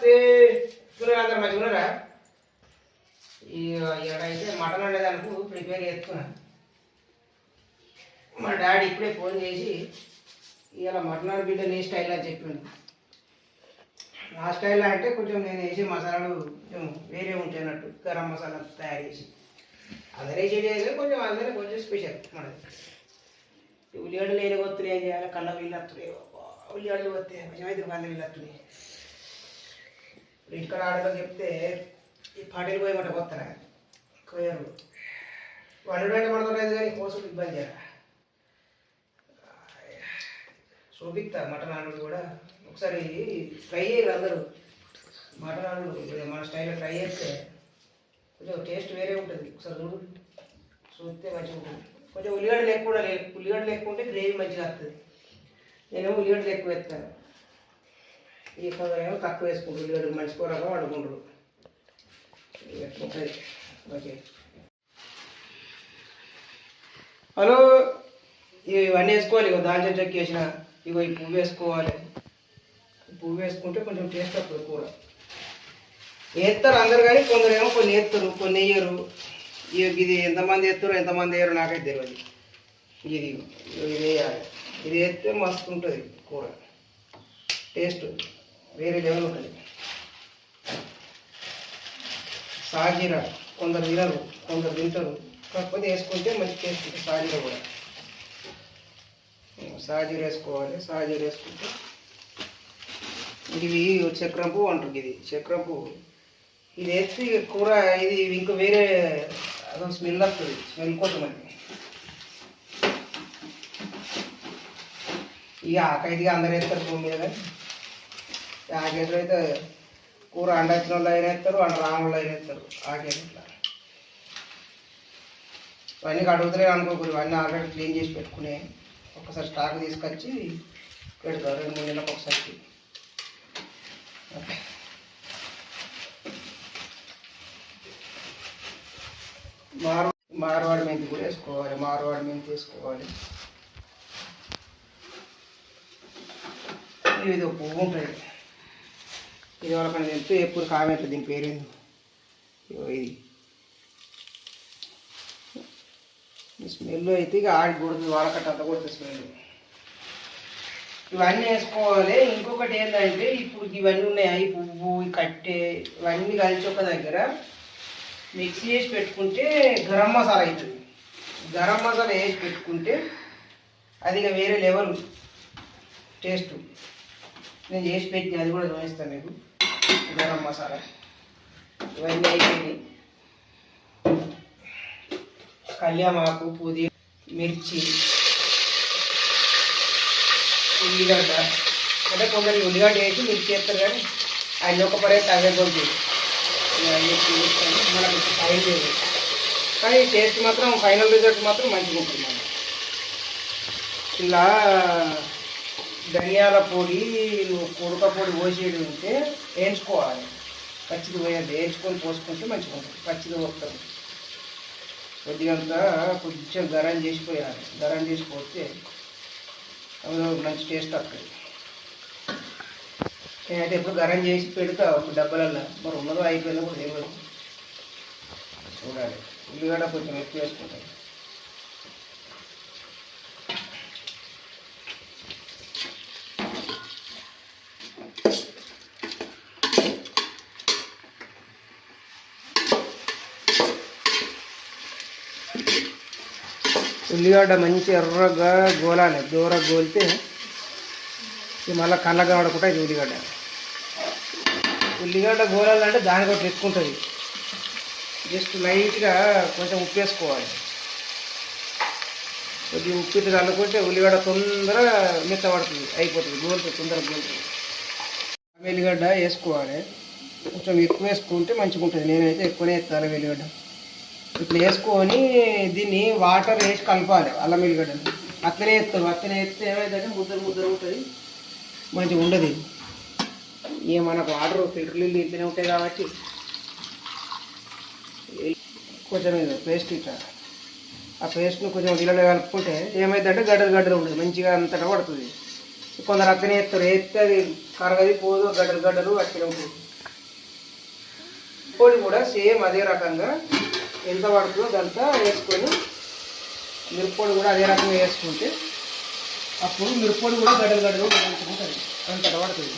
నమస్తే అందరు మంచిగా ఇక్కడైతే మటన్ వండేదానికి ప్రిపేర్ చేస్తున్నా. మా డాడీ ఇప్పుడే ఫోన్ చేసి ఇలా మటన్ బిడ్డ నీ స్టైల్ అని చెప్పిండు. నా స్టైల్ అంటే కొంచెం నేను వేసే మసాలాలు కొంచెం వేరే ఉంటాయి అన్నట్టు, గరం మసాలా తయారు చేసి అందరే చేయాలి, కొంచెం అందరే కొంచెం స్పెషల్ మనది. ఉల్లిగడ్డలు వేరే వస్తున్నాయి, ఏం చేయాలి, కళ్ళ వీళ్ళు వస్తున్నాయి, ఉల్లిగడ్డలు వస్తాయి, కొంచెం వంద వీళ్ళు వస్తున్నాయి. ఇక్కడ ఆడలో చెప్తే ఈ పాటలు పోయమంట పోతారా కోయరు వండు అంటే పడుతుంది కానీ కోసం ఇబ్బంది చేయాలి. చూపిస్తా మటన్ ఆడు కూడా ఒకసారి ఫ్రై చేయరు అందరూ. మటన్ ఆడు మన స్టైల్లో ఫ్రై చేస్తే కొంచెం టేస్ట్ వేరే ఉంటుంది. ఒకసారి చూస్తే మంచిగా ఉంటుంది. కొంచెం ఉల్లిగడ్డలు ఎక్కువ కూడా లేదు, ఉల్లిగడ్డలు ఎక్కువ ఉంటే గ్రేవీ మంచిగా వస్తుంది. నేను ఉల్లిగడ్డలు ఎక్కువ వేస్తాను, ఈ కొందరేమో తక్కువ వేసుకుంటారు. ఉల్లిగడ్డలు మంచి కూరగా వండుకుంటారు. ఉంటుంది ఓకే. హలో, ఇవన్నీ వేసుకోవాలి. ఇగో దాల్చిన చెక్క వేసిన, ఇగో ఈ పువ్వు వేసుకోవాలి. పువ్వు వేసుకుంటే కొంచెం టేస్ట్ వస్తుంది కూర. వేస్తారు అందరు కానీ కొందరేమో కొన్ని వేస్తారు, కొన్ని వేయరు. ఇది ఎంతమంది వేస్తారు ఎంతమంది వేయరు నాకైతే తెలియదు. ఇది వేయాలి, ఇది వేస్తే మస్తు ఉంటుంది కూర, టేస్ట్ వేరే లెవెల్ ఉంటుంది. సాజీరా కొందరు తినరు, కొందరు తింటారు, కాకపోతే వేసుకుంటే మంచి టేస్ట్ ఉంటుంది. సాజీరా కూడా సాజీర వేసుకోవాలి. సాజీర వేసుకుంటే ఇది చక్రం పువ్వు అంటుంది. ఇది చక్రం పువ్వు, ఇది వేస్తే కూర ఇది ఇంకా వేరే అదొక స్మెల్ వస్తుంది. స్మెల్ కోసం అది ఇక ఆకైతే అందరు వేస్తారు భూమి మీద. కానీ ఆకేటర్ అయితే కూర అండొచ్చిన వాళ్ళు అయినా వేస్తారు, అండ రాని వాళ్ళు అయినా వేస్తారు. ఆకేట్లా ఇవన్నీ అడుగుతలేదు అనుకోకూడదు. ఇవన్నీ ఆల్రెడీ క్లీన్ చేసి పెట్టుకునే ఒకసారి స్టాక్ తీసుకొచ్చి పెడతారు 2-3 నెలలకు ఒకసారి. మార్వాడి మెంతి కూడా వేసుకోవాలి. మార్వాడి మెంతి వేసుకోవాలి. ఇది ఒక పువ్వు ఉంటుంది. ఇది వాళ్ళకన్నా తెలిస్తే ఎప్పుడు కామెంట్లు దీని పేరేంది. ఇది స్మెల్ అయితే ఇక ఆడి కొడుతుంది, వాళ్ళకట్ట అంత కొడుతుంది స్మెల్. ఇవన్నీ వేసుకోవాలి. ఇంకొకటి ఏంటంటే ఇప్పుడు ఇవన్నీ ఉన్నాయి, ఈ పువ్వు, ఈ కట్టె, ఇవన్నీ కలిసి ఒక దగ్గర మిక్సీ చేసి పెట్టుకుంటే గరం మసాలా అవుతుంది. గరం మసాలా వేసి పెట్టుకుంటే అది ఇక వేరే లెవెల్ టేస్ట్. నేను చేసి పెట్టి అది కూడా చూపిస్తాను మీకు. గరం మసాలా ఇవన్నీ అయిపోయినాయి. కళ్యామాకు, పుదీనా, మిర్చి, ఉల్లిగడ్డ. అంటే కొందరు ఉల్లిగడ్డ వేసి మిర్చి చేస్తారు, కానీ అన్ని ఒక పరే అవే కొద్ది మనకు టైం లేదు. కానీ టేస్ట్ మాత్రం ఫైనల్ రిజల్ట్ మాత్రం మంచిగా ఉంటుంది. మనం ఇలా ధనియాల పొడి, ఉడక పొడి పోసేది ఉంటే వేయించుకోవాలి. పచ్చిది పోయేది వేయించుకొని పోసుకుంటే మంచిగా ఉంటుంది. పచ్చిది పోస్తాం కొద్దిగంతా కొంచెం గరం చేసిపోయాలి. గరం చేసిపోతే అందులో మంచి టేస్ట్ వస్తుంది. నేనైతే ఎప్పుడు గరం చేసి పెడతా ఒక డబ్బాలల్లో. మరి ఉన్నదో అయిపోయిందో కూడా తెలియదు, చూడాలి. ఉల్లిగడ్డ కొంచెం ఎక్కువ వేసుకుంటాను. ఉల్లిగడ్డ మంచి ఎర్రగా గోలాలి. దూరగా గోలితే మళ్ళీ కళ్ళగా పడకుండా ఇది ఉల్లిగడ్డ. ఉల్లిగడ్డ గోలాలంటే దానికి ఒకటి ఎక్కుంటుంది. జస్ట్ లైట్గా కొంచెం ఉప్పు వేసుకోవాలి. కొద్దిగా ఉప్పు ఇట్లా చల్లుకుంటే ఉల్లిగడ్డ తొందరగా మెత్తబడుతుంది, అయిపోతుంది, గోలుతుంది, తొందరగా గోలుతుంది. వెల్లిగడ్డ వేసుకోవాలి. కొంచెం ఎక్కువ వేసుకుంటే మంచిగా ఉంటుంది. నేనైతే ఎక్కువనే వేస్తాను వెల్లిగడ్డ. ఇట్లా వేసుకొని దీన్ని వాటర్ వేసి కలపాలి. అల్లం వెల్లిగడ్డను అట్లనే వేస్తాం. అట్లనే వేస్తే ఏమైందంటే ముద్దరు ముద్దరు ఉంటుంది, మంచిగా ఉండదు. ఇక మనకు వాటర్ ఫిల్టర్ నీళ్ళు ఇంట్లోనే ఉంటాయి కాబట్టి కొంచెం పేస్ట్ ఇట్లా ఆ పేస్ట్ను కొంచెం నీళ్ళలో కలుపుకుంటే ఏమైందంటే గడ్డలు గడ్డలు ఉంటుంది, మంచిగా అంతటా పడుతుంది. కొందరు అట్లనే వేస్తారు, వేస్తే అది కరగది పోదు, గడ్డలు గడ్డలు అట్లనే ఉంటుంది. మిరప్పొడి కూడా సేమ్ అదే రకంగా ఎంత పడుతుందో అదంతా వేసుకొని మిరప్పొడి కూడా అదే రకంగా వేసుకుంటే అప్పుడు మిరప్పొడి కూడా గడ్డలు గడ్డలు ఉంటుంది, అంత పడుతుంది.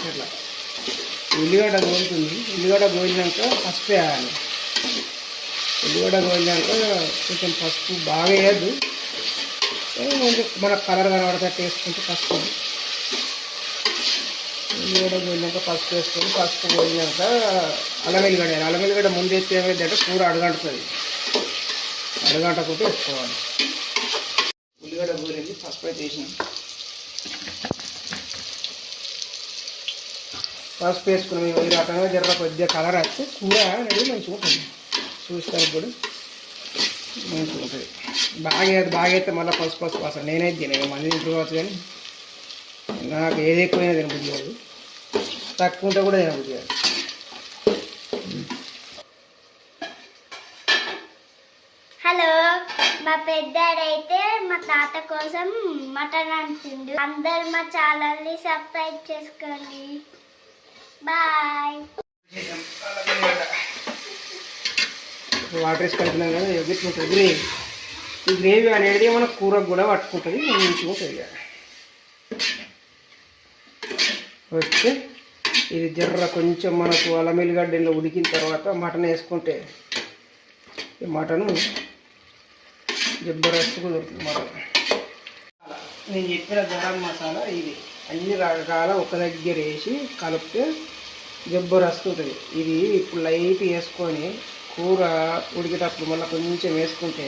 అట్లా ఉల్లిగడ్డ గోలుతుంది. ఉల్లిగడ్డ గోలినాక పసుపు వేయాలి. ఉల్లిగడ్డ గోలినాక కొంచెం పసుపు బాగా వేయద్దు, కొంచెం మనకు కలర్ కనబడేటట్టు వేసుకుంటే పసుపు. ఉల్లిగడ్డ గోలినాక పసుపు వేసుకొని పసుపు గోలినాక అల్లం వెల్లిగడ్డ వేయాలి. అల్లం వెల్లిగడ్డ ముందు వేస్తే ఏమైందంటే కూర అడగంటుతుంది, అడగంటకపోతే వేసుకోవాలి. ఉల్లిగడ్డ గోలింది, పసుపు అయితే వేసినాం. పసుపు వేసుకున్నాం. ఈ రకంగా జర్ర కొద్దిగా కలర్ వస్తే కూర అనేది మంచిగా ఉంటుంది, చూస్తానికి కూడా మంచిగా ఉంటుంది. బాగా అయితే మళ్ళీ పసుపు అసలు నేనైతే తినే మంది తింటుకోవచ్చు, కానీ నాకు ఏది ఎక్కువైనా తినబుద్ధి కాదు, తక్కువ ఉంటే కూడా తినబుద్ధి కాదు. హలో, మా పెద్దాడైతే మా తాత కోసం మటన్ అంటుండు. అందరు మా ఛానల్ని సబ్స్క్రైబ్ చేసుకోండి. బాయ్. వాటర్ వేసి కలిపినాం కదా, ఎగురుతుంటుంది గ్రేవీ. ఈ గ్రేవీ అనేది మన కూరకు కూడా పట్టుకుంటుంది, మంచిగా ఉంటుంది. వచ్చి ఇది జర్ర కొంచెం మనకు అల్లం వెల్లిగడ్డలో ఉడికిన తర్వాత మటన్ వేసుకుంటే ఈ మటను జబర్దస్త్గా దొరుకుతుంది. మటన్ నేను చెప్పిన గరం మసాలా ఇది అన్ని రకాల ఒక దగ్గర వేసి కలిపితే జబర్దస్త్ ఉంటుంది. ఇది ఇప్పుడు లైట్ వేసుకొని కూర ఉడికేటప్పుడు మళ్ళీ కొంచెం వేసుకుంటే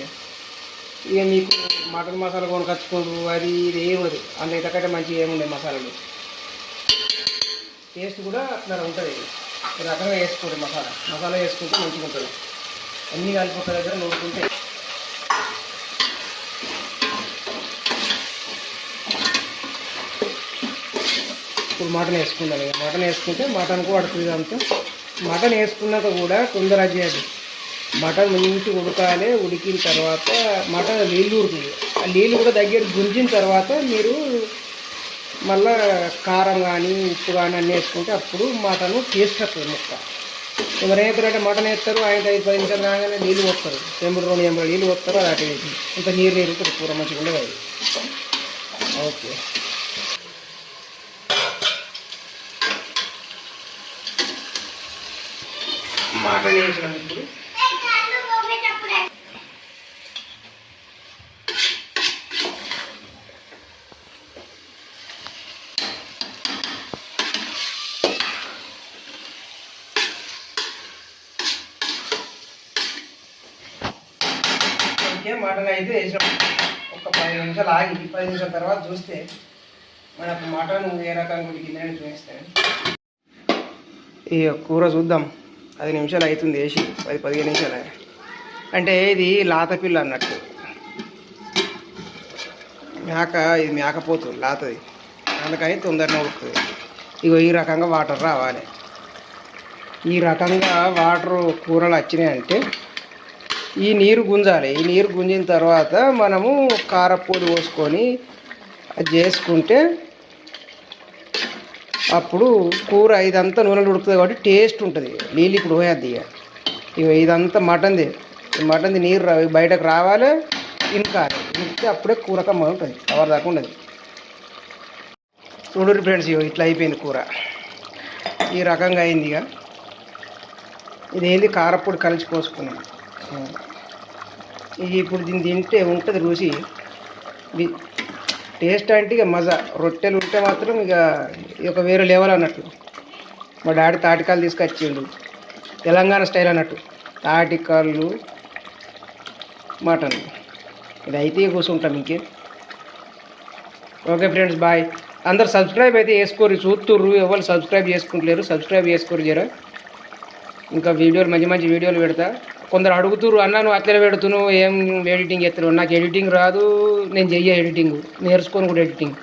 ఇక మీకు మటన్ మసాలా కొనుకొచ్చుకోడు అది ఇది ఏమదు, అందులో ఇంతకంటే మంచిగా ఏముండదు. మసాలాలు టేస్ట్ కూడా అట్లా ఉంటుంది. ఈ రకంగా వేసుకోండి, మసాలా వేసుకుంటే మంచిగా ఉంటుంది. అన్నీ కలిపి ఒక దగ్గర నూరుకుంటే ఇప్పుడు మటన్ వేసుకుందాం. ఇక మటన్ వేసుకుంటే మటన్కు పడుతుంది అంతా. మటన్ వేసుకున్నాక కూడా తొందర చేయదు, మటన్ మంచి ఉడకాలి. ఉడికిన తర్వాత మటన్ నీళ్ళు ఉడుతుంది, ఆ నీళ్ళు కూడా దగ్గర గుంజిన తర్వాత మీరు మళ్ళా కారం కానీ ఉప్పు కానీ అన్నీ వేసుకుంటే అప్పుడు మటన్ టేస్ట్ వస్తుంది ముక్క. ఎవరు వేస్తారంటే మటన్ వేస్తారు, 5-10 నిమిషాలు కాగానే నీళ్ళు పోస్తారు, 2 నీళ్ళు పోస్తారు, అది అటు ఇంత నీరు ఉంటుంది, కూర మంచిగా ఉండదు అది. ఓకే, మటన్ వేసినాం. ఇప్పుడు మటన్ అయితే వేసినాం. ఒక 10 నిమిషాలు ఆగి 10 నిమిషాల తర్వాత చూస్తే మనకు మటన్ ఏ రకంగా ఉడికిందని చూపిస్తాను. ఈ కూర చూద్దాం. 10 నిమిషాలు అవుతుంది వేసి, 10-15 నిమిషాలు. అంటే ఇది లాతపిల్ల అన్నట్టు, ఇది మేకపోతుంది లాతది, అందుకని తొందరగా ఉడుకుతుంది. ఇగో ఈ రకంగా వాటర్ రావాలి. ఈ రకంగా వాటర్ కూరలు వచ్చినాయంటే ఈ నీరు గుంజాలి. ఈ నీరు గుంజిన తర్వాత మనము కారపొడి పోసుకొని అది చేసుకుంటే అప్పుడు కూర ఇదంతా నూనెలు ఉడుకుతుంది కాబట్టి టేస్ట్ ఉంటుంది. నీళ్ళు ఇప్పుడు పోయద్ది. ఇక ఇదంతా మటన్ది, మటన్ది నీరు బయటకు రావాలి, ఇంకాలి. ఇంకితే అప్పుడే కూర కమ్మ ఉంటుంది, కవర్ దాకా ఉండదు. చూడరు ఫ్రెండ్స్, ఇట్లా అయిపోయింది కూర. ఈ రకంగా అయింది. ఇక ఇదేంది కారపొడి కలిసి పోసుకున్నాం. ఇది ఇప్పుడు దీన్ని తింటే ఉంటుంది రుచి, టేస్ట్ అంటే ఇక మజా. రొట్టెలు ఉంటే మాత్రం ఇక ఒక వేరే లెవెల్ అన్నట్టు. మా డాడీ తాటికాయలు తీసుకొచ్చిండు, తెలంగాణ స్టైల్ అన్నట్టు. తాటికాయలు మటన్ ఇది అయితే కూర్చుంటాం ఇంకే. Okay friends, bye. అందరు సబ్స్క్రైబ్ అయితే చేసుకోరు, చూస్తుర్రు, ఎవరు సబ్స్క్రైబ్ చేసుకుంటలేరు. సబ్స్క్రైబ్ చేసుకోరు జర. ఇంకా వీడియోలు మంచి మంచి వీడియోలు పెడతా. కొందరు అడుగుతురు, అన్న నువ్వు అట్లనే పెడుతున్నావు, ఏం ఎడిటింగ్ చేస్తున్నావు? నాకు ఎడిటింగ్ రాదు, నేను చెయ్య ఎడిటింగ్, నేర్చుకొని కూడా ఎడిటింగ్.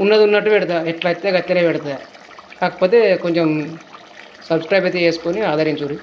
ఉన్నది ఉన్నట్టు పెడతా, ఎట్లా అయితే అట్లనే పెడతా. కాకపోతే కొంచెం సబ్స్క్రైబ్ అయితే చేసుకొని ఆదరించుర్రు.